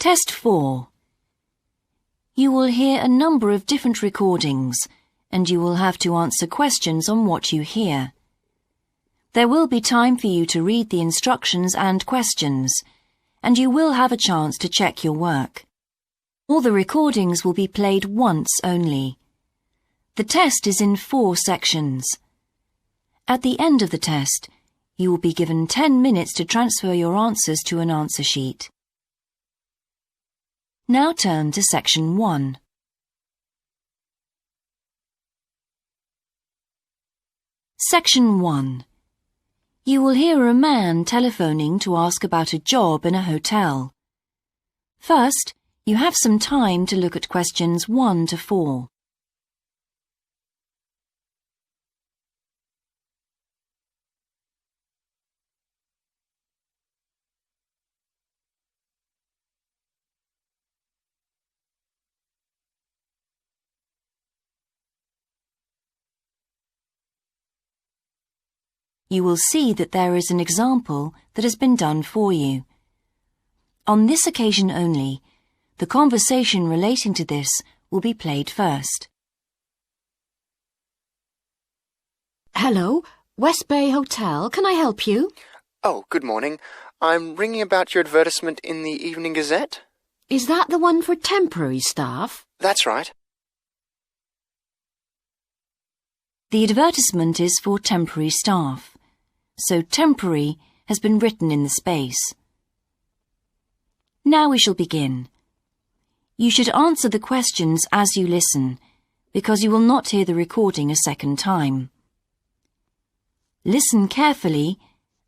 Test 4. You will hear a number of different recordings, and you will have to answer questions on what you hear. There will be time for you to read the instructions and questions, and you will have a chance to check your work. All the recordings will be played once only. The test is in 4 sections. At the end of the test, you will be given 10 minutes to transfer your answers to an answer sheet. Now turn to Section 1. Section 1. You will hear a man telephoning to ask about a job in a hotel. First, you have some time to look at questions 1 to 4. You will see that there is an example that has been done for you. On this occasion only, the conversation relating to this will be played first. Hello, West Bay Hotel. Can I help you? Oh, good morning. I'm ringing about your advertisement in the Evening Gazette. Is that the one for temporary staff? That's right. The advertisement is for temporary staff, so temporary has been written in the space. Now we shall begin. You should answer the questions as you listen, because you will not hear the recording a second time. Listen carefully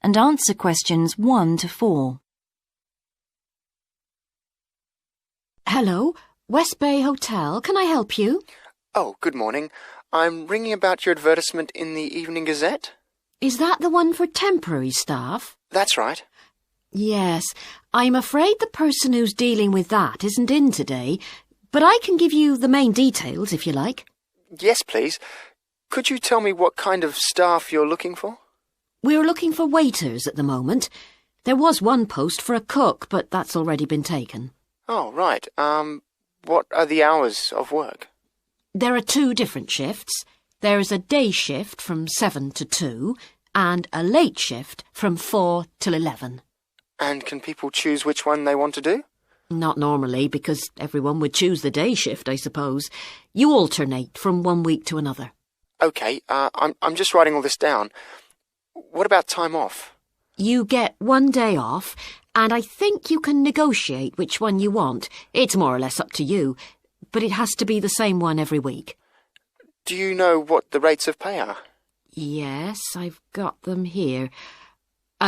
and answer questions 1 to 4. Hello, West Bay Hotel. Can I help you? Oh, good morning. I'm ringing about your advertisement in the Evening Gazette. Is that the one for temporary staff? That's right. Yes, I'm afraid the person who's dealing with that isn't in today, but I can give you the main details if you like. Yes, please. Could you tell me what kind of staff you're looking for? We're looking for waiters at the moment. There was one post for a cook, but that's already been taken. Oh, right. What are the hours of work? There are 2 different shifts. There is a day shift from 7 to 2 and a late shift from 4 till 11. And can people choose which one they want to do? Not normally, because everyone would choose the day shift, I suppose. You alternate from one week to another. OK, I'm just writing all this down. What about time off? You get 1 day off, and I think you can negotiate which one you want. It's more or less up to you, but it has to be the same one every week. Do you know what the rates of pay are? Yes, I've got them here.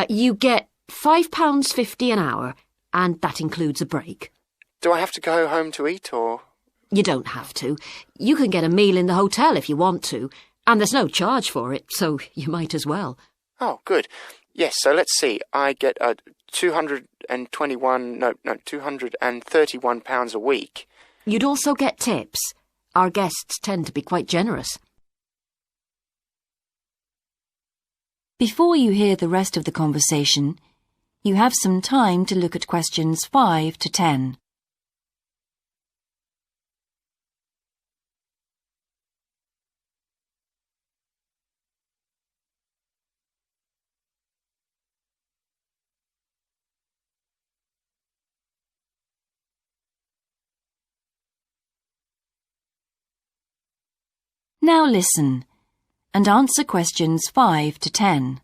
You get £5.50 an hour, and that includes a break. Do I have to go home to eat, or...? You don't have to. You can get a meal in the hotel if you want to, and there's no charge for it, so you might as well. Oh, good. Yes, so let's see. I get £231 a week. You'd also get tips. Our guests tend to be quite generous. Before you hear the rest of the conversation, you have some time to look at questions 5 to 10. Now listen and answer questions 5 to 10.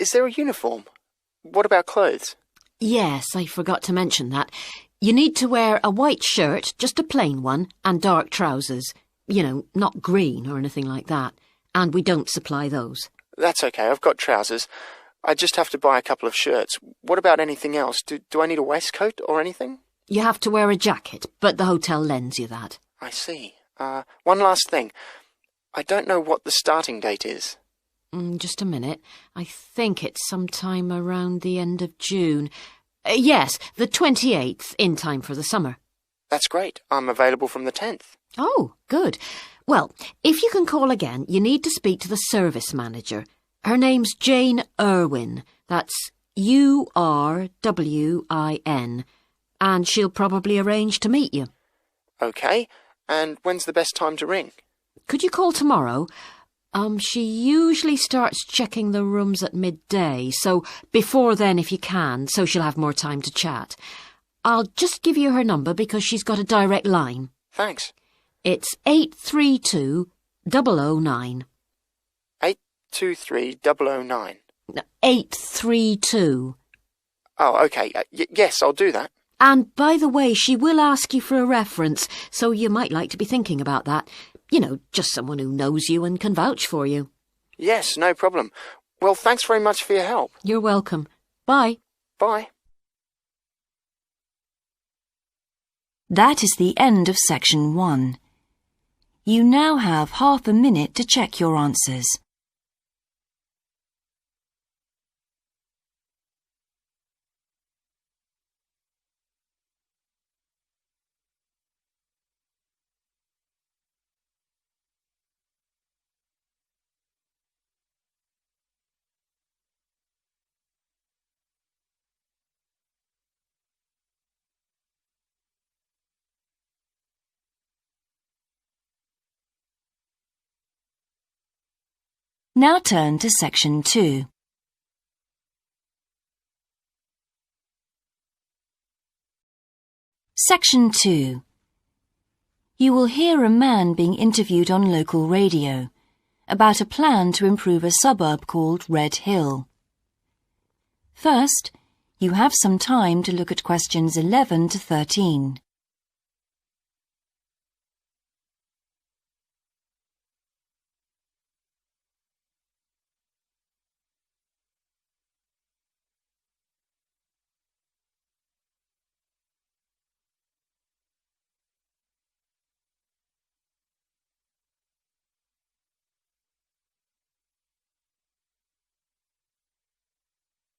Is there a uniform? What about clothes? Yes, I forgot to mention that. You need to wear a white shirt, just a plain one, and dark trousers. You know, not green or anything like that. And we don't supply those. That's okay, I've got trousers. I just have to buy a couple of shirts. What about anything else? Do I need a waistcoat or anything? You have to wear a jacket, but the hotel lends you that. I see. One last thing. I don't know what the starting date is. Just a minute. I think it's sometime around the end of June. Yes, the 28th, in time for the summer. That's great. I'm available from the 10th. Oh, good. Well, if you can call again, you need to speak to the service manager. Her name's Jane Irwin, That's URWIN. And she'll probably arrange to meet you. OK, and when's the best time to ring? Could you call tomorrow? She usually starts checking the rooms at midday, so before then if you can, so she'll have more time to chat. I'll just give you her number because she's got a direct line. Thanks. It's 832-009. 823-009. 832. Oh, OK. Yes, I'll do that. And by the way, she will ask you for a reference, so you might like to be thinking about that. You know, just someone who knows you and can vouch for you. Yes, no problem. Well, thanks very much for your help. You're welcome. Bye. Bye. That is the end of section 1. You now have half a minute to check your answers. Now turn to section 2. Section 2. You will hear a man being interviewed on local radio about a plan to improve a suburb called Red Hill. First, you have some time to look at questions 11 to 13.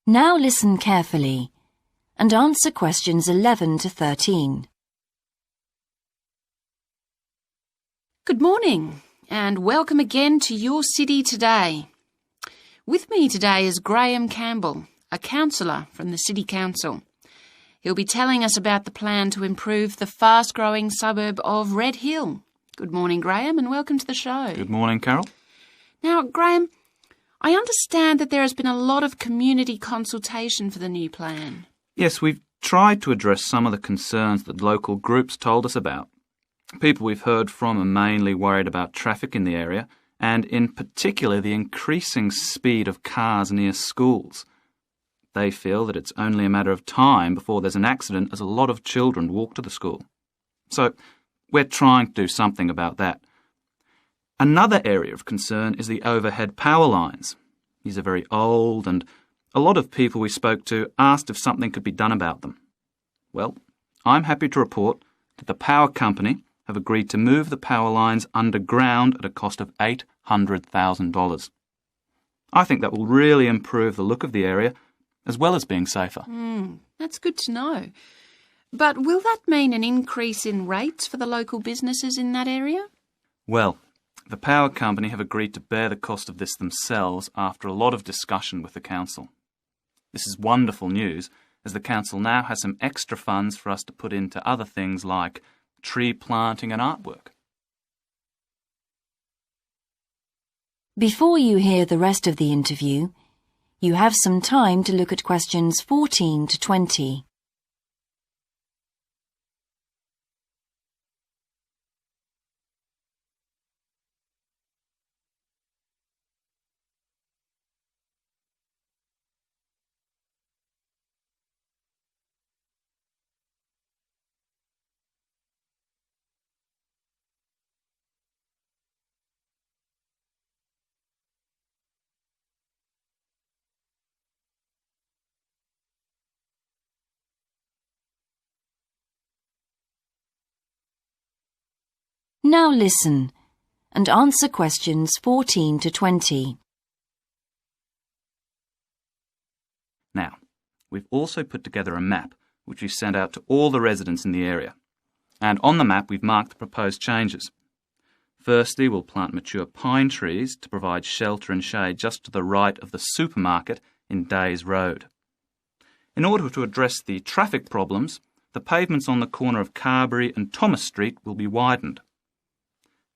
Now listen carefully and answer questions 11 to 13. Good morning and welcome again to your city today. With me today is Graham Campbell, a councillor from the City Council. He'll be telling us about the plan to improve the fast-growing suburb of Red Hill. Good morning, Graham, and welcome to the show. Good morning, Carol. Now, Graham, I understand that there has been a lot of community consultation for the new plan. Yes, we've tried to address some of the concerns that local groups told us about. People we've heard from are mainly worried about traffic in the area, and in particular the increasing speed of cars near schools. They feel that it's only a matter of time before there's an accident as a lot of children walk to the school. So we're trying to do something about that. Another area of concern is the overhead power lines. These are very old, and a lot of people we spoke to asked if something could be done about them. Well, I'm happy to report that the power company have agreed to move the power lines underground at a cost of $800,000. I think that will really improve the look of the area, as well as being safer. That's good to know. But will that mean an increase in rates for the local businesses in that area? Well, the power company have agreed to bear the cost of this themselves after a lot of discussion with the council. This is wonderful news, as the council now has some extra funds for us to put into other things like tree planting and artwork. Before you hear the rest of the interview, you have some time to look at questions 14 to 20. Now listen and answer questions 14 to 20. Now, we've also put together a map which we've sent out to all the residents in the area. And on the map we've marked the proposed changes. Firstly, we'll plant mature pine trees to provide shelter and shade just to the right of the supermarket in Days Road. In order to address the traffic problems, the pavements on the corner of Carberry and Thomas Street will be widened.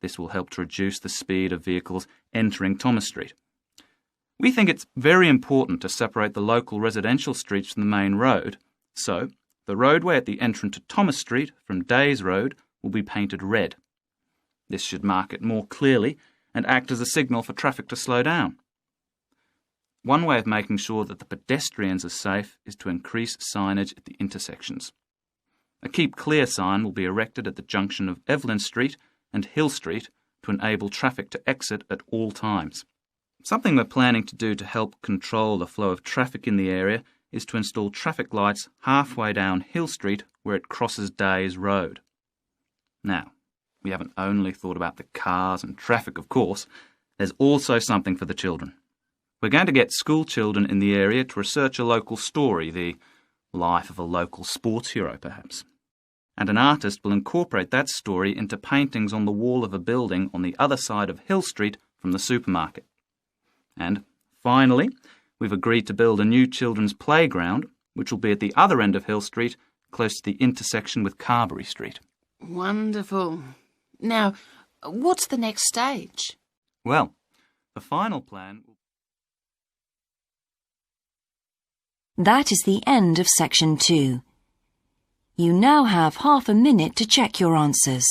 This will help to reduce the speed of vehicles entering Thomas Street. We think it's very important to separate the local residential streets from the main road, so the roadway at the entrance to Thomas Street from Days Road will be painted red. This should mark it more clearly and act as a signal for traffic to slow down. One way of making sure that the pedestrians are safe is to increase signage at the intersections. A Keep Clear sign will be erected at the junction of Evelyn Street and Hill Street to enable traffic to exit at all times. Something we're planning to do to help control the flow of traffic in the area is to install traffic lights halfway down Hill Street where it crosses Days Road. Now, we haven't only thought about the cars and traffic, of course. There's also something for the children. We're going to get school children in the area to research a local story, the life of a local sports hero, perhaps. And an artist will incorporate that story into paintings on the wall of a building on the other side of Hill Street from the supermarket. And finally, we've agreed to build a new children's playground, which will be at the other end of Hill Street, close to the intersection with Carberry Street. Wonderful. Now, what's the next stage? Well, the final plan... That is the end of section 2. You now have half a minute to check your answers.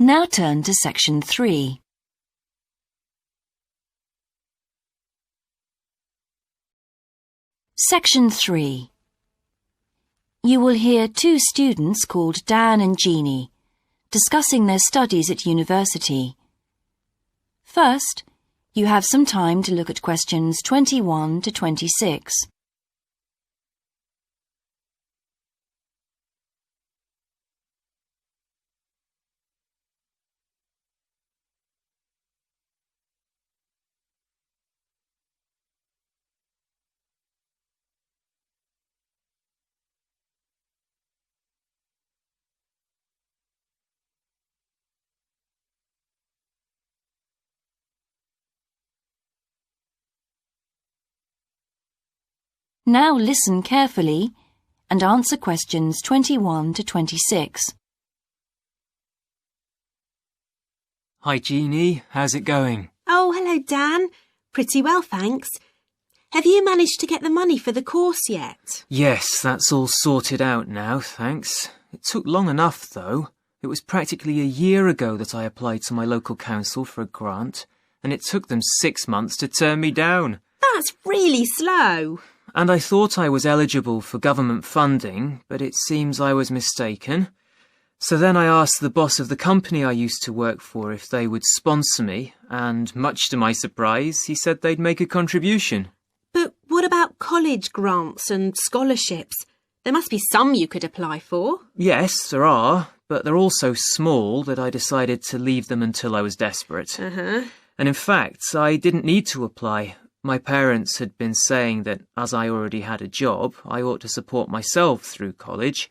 Now turn to section 3. Section 3. You will hear two students called Dan and Jeannie discussing their studies at university. First, you have some time to look at questions 21 to 26. Now listen carefully and answer questions 21 to 26. Hi Jeannie, how's it going? Oh, hello Dan. Pretty well, thanks. Have you managed to get the money for the course yet? Yes, that's all sorted out now, thanks. It took long enough though. It was practically a year ago that I applied to my local council for a grant, and it took them 6 months to turn me down. That's really slow. And I thought I was eligible for government funding, but it seems I was mistaken. So then I asked the boss of the company I used to work for if they would sponsor me, and much to my surprise, he said they'd make a contribution. But what about college grants and scholarships? There must be some you could apply for. Yes, there are, but they're all so small that I decided to leave them until I was desperate. Uh-huh. And in fact, I didn't need to apply. My parents had been saying that as I already had a job, I ought to support myself through college.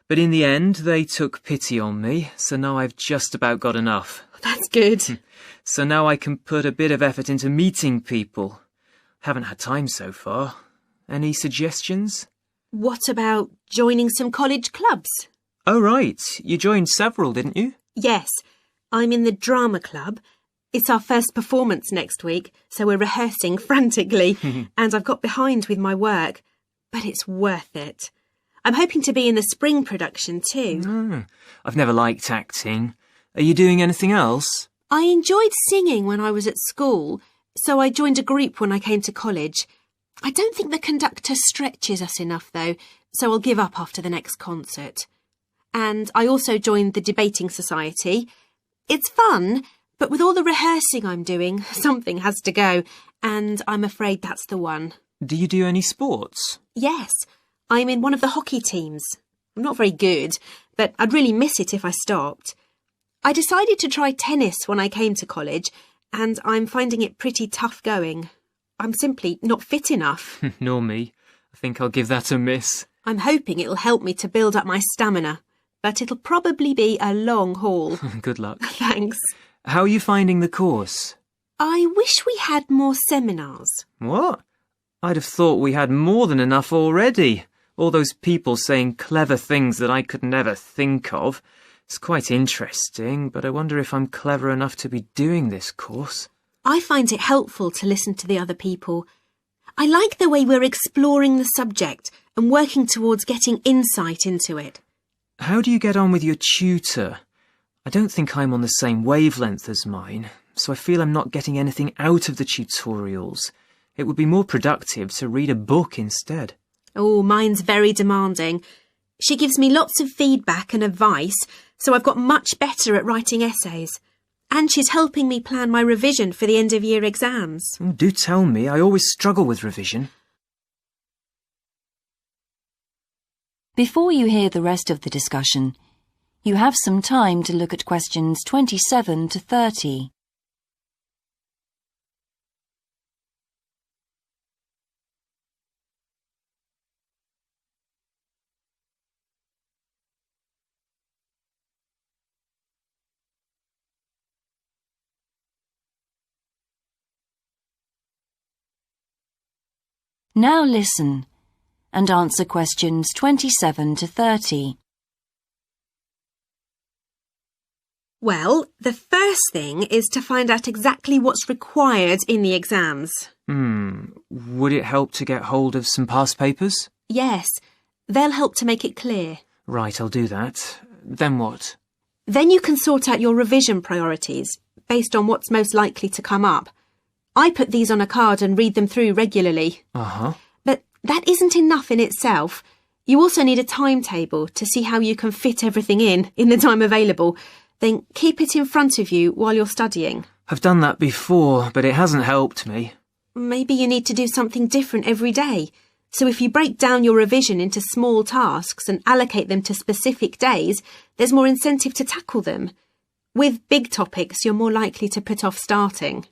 But in the end, they took pity on me, so now I've just about got enough. That's good. So now I can put a bit of effort into meeting people. Haven't had time so far. Any suggestions? What about joining some college clubs? Oh, right. You joined several, didn't you? Yes, I'm in the drama club. It's our first performance next week, so we're rehearsing frantically, and I've got behind with my work. But it's worth it. I'm hoping to be in the spring production too. I've never liked acting. Are you doing anything else? I enjoyed singing when I was at school, so I joined a group when I came to college. I don't think the conductor stretches us enough, though, so I'll give up after the next concert. And I also joined the debating society. It's fun, but with all the rehearsing I'm doing, something has to go, and I'm afraid that's the one. Do you do any sports? Yes, I'm in one of the hockey teams. I'm not very good, but I'd really miss it if I stopped. I decided to try tennis when I came to college, and I'm finding it pretty tough going. I'm simply not fit enough. Nor me. I think I'll give that a miss. I'm hoping it'll help me to build up my stamina, but it'll probably be a long haul. Good luck. Thanks. How are you finding the course? I wish we had more seminars. What? I'd have thought we had more than enough already. All those people saying clever things that I could never think of. It's quite interesting, but I wonder if I'm clever enough to be doing this course. I find it helpful to listen to the other people. I like the way we're exploring the subject and working towards getting insight into it. How do you get on with your tutor? I don't think I'm on the same wavelength as mine, so I feel I'm not getting anything out of the tutorials. It would be more productive to read a book instead. Oh, mine's very demanding. She gives me lots of feedback and advice, so I've got much better at writing essays. And she's helping me plan my revision for the end-of-year exams. Do tell me, I always struggle with revision. Before you hear the rest of the discussion, you have some time to look at questions 27 to 30. Now listen and answer questions 27 to 30. Well, the first thing is to find out exactly what's required in the exams. Would it help to get hold of some past papers? Yes, they'll help to make it clear. Right, I'll do that. Then what? Then you can sort out your revision priorities based on what's most likely to come up. I put these on a card and read them through regularly. Uh-huh. But that isn't enough in itself. You also need a timetable to see how you can fit everything in the time available. Then keep it in front of you while you're studying. I've done that before, but it hasn't helped me. Maybe you need to do something different every day. So if you break down your revision into small tasks and allocate them to specific days, there's more incentive to tackle them. With big topics, you're more likely to put off starting.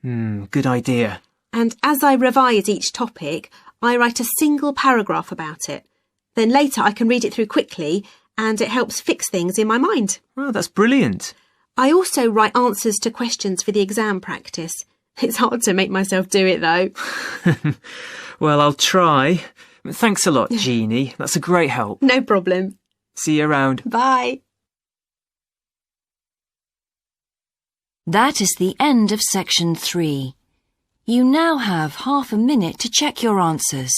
Good idea. And as I revise each topic, I write a single paragraph about it. Then later I can read it through quickly, and it helps fix things in my mind. Oh, that's brilliant. I also write answers to questions for the exam practice. It's hard to make myself do it, though. Well, I'll try. Thanks a lot, Jeannie. That's a great help. No problem. See you around. Bye. That is the end of section 3. You now have half a minute to check your answers.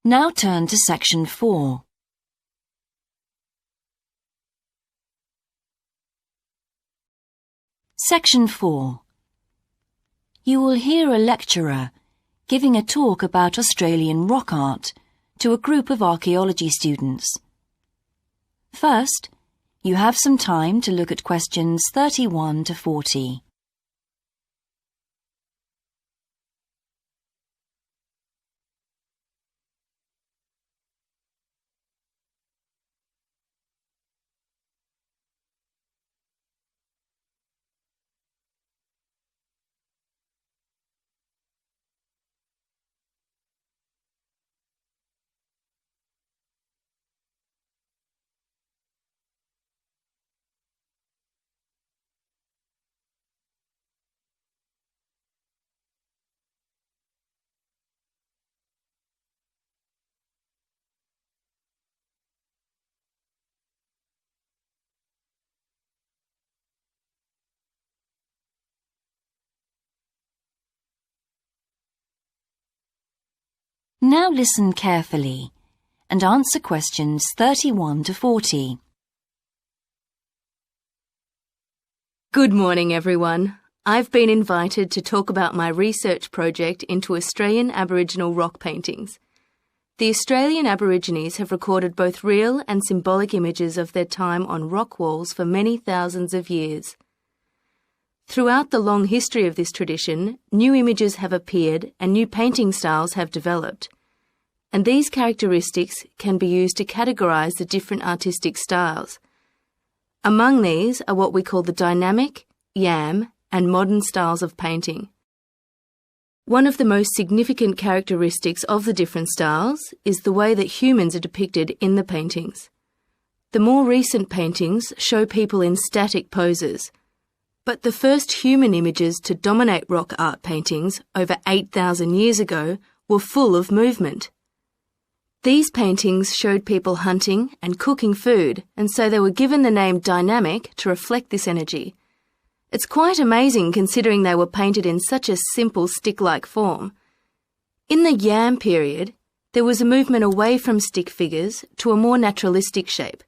Now turn to section 4. Section 4. You will hear a lecturer giving a talk about Australian rock art to a group of archaeology students. First, you have some time to look at questions 31 to 40. Now listen carefully and answer questions 31 to 40. Good morning, everyone. I've been invited to talk about my research project into Australian Aboriginal rock paintings. The Australian Aborigines have recorded both real and symbolic images of their time on rock walls for many thousands of years. Throughout the long history of this tradition, new images have appeared and new painting styles have developed. And these characteristics can be used to categorise the different artistic styles. Among these are what we call the dynamic, yam, and modern styles of painting. One of the most significant characteristics of the different styles is the way that humans are depicted in the paintings. The more recent paintings show people in static poses, but the first human images to dominate rock art paintings over 8,000 years ago were full of movement. These paintings showed people hunting and cooking food, and so they were given the name dynamic to reflect this energy. It's quite amazing considering they were painted in such a simple stick-like form. In the yam period, there was a movement away from stick figures to a more naturalistic shape.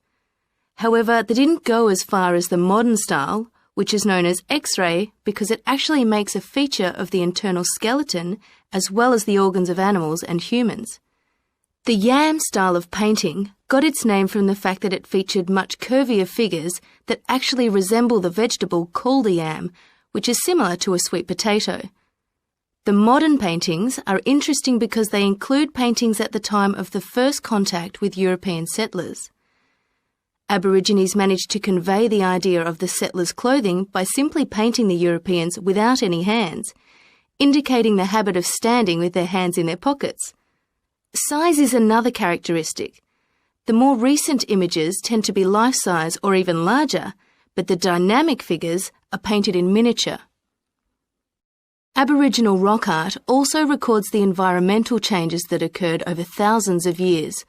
However, they didn't go as far as the modern style, which is known as X-ray because it actually makes a feature of the internal skeleton as well as the organs of animals and humans. The yam style of painting got its name from the fact that it featured much curvier figures that actually resemble the vegetable called a yam, which is similar to a sweet potato. The modern paintings are interesting because they include paintings at the time of the first contact with European settlers. Aborigines managed to convey the idea of the settlers' clothing by simply painting the Europeans without any hands, indicating the habit of standing with their hands in their pockets. Size is another characteristic. The more recent images tend to be life-size or even larger, but the dynamic figures are painted in miniature. Aboriginal rock art also records the environmental changes that occurred over thousands of years.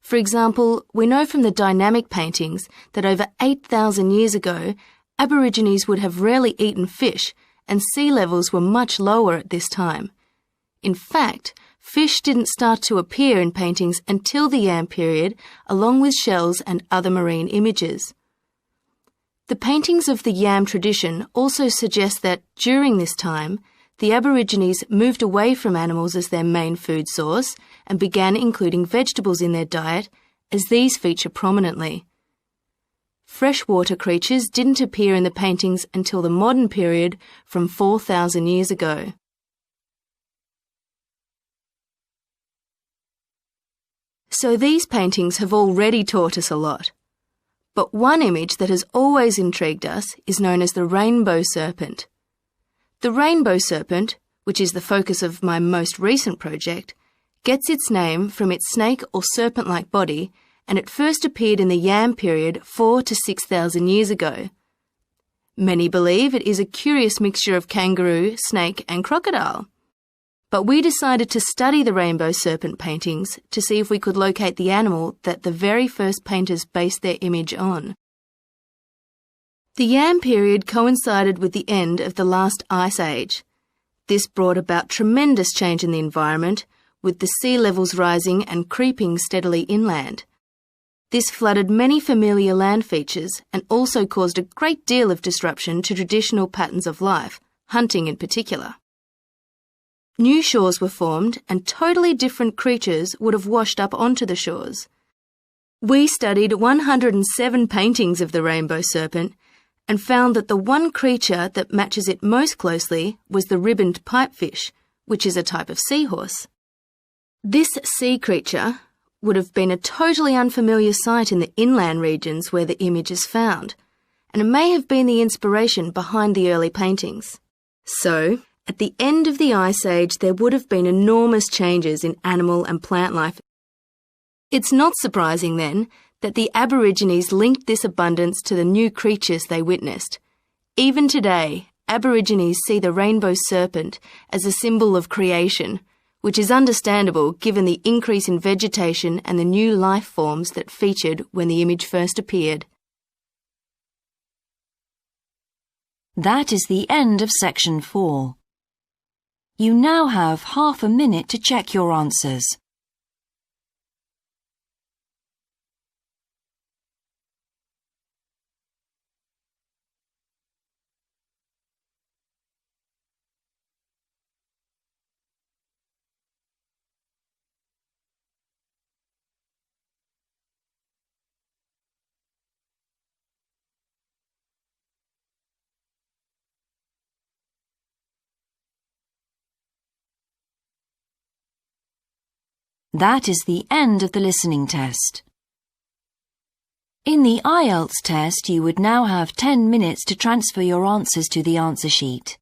For example, we know from the dynamic paintings that over 8,000 years ago, Aborigines would have rarely eaten fish and sea levels were much lower at this time. In fact, fish didn't start to appear in paintings until the yam period, along with shells and other marine images. The paintings of the yam tradition also suggest that during this time, the Aborigines moved away from animals as their main food source and began including vegetables in their diet, as these feature prominently. Freshwater creatures didn't appear in the paintings until the modern period from 4,000 years ago. So these paintings have already taught us a lot. But one image that has always intrigued us is known as the rainbow serpent. The rainbow serpent, which is the focus of my most recent project, gets its name from its snake or serpent-like body, and it first appeared in the yam period 4,000 to 6,000 years ago. Many believe it is a curious mixture of kangaroo, snake and crocodile. But we decided to study the rainbow serpent paintings to see if we could locate the animal that the very first painters based their image on. The yam period coincided with the end of the last ice age. This brought about tremendous change in the environment, with the sea levels rising and creeping steadily inland. This flooded many familiar land features and also caused a great deal of disruption to traditional patterns of life, hunting in particular. New shores were formed and totally different creatures would have washed up onto the shores. We studied 107 paintings of the rainbow serpent and found that the one creature that matches it most closely was the ribboned pipefish, which is a type of seahorse. This sea creature would have been a totally unfamiliar sight in the inland regions where the image is found, and it may have been the inspiration behind the early paintings. So, at the end of the Ice Age, there would have been enormous changes in animal and plant life. It's not surprising, then, that the Aborigines linked this abundance to the new creatures they witnessed. Even today, Aborigines see the rainbow serpent as a symbol of creation, which is understandable given the increase in vegetation and the new life forms that featured when the image first appeared. That is the end of section 4. You now have half a minute to check your answers. That is the end of the listening test. In the IELTS test, you would now have 10 minutes to transfer your answers to the answer sheet.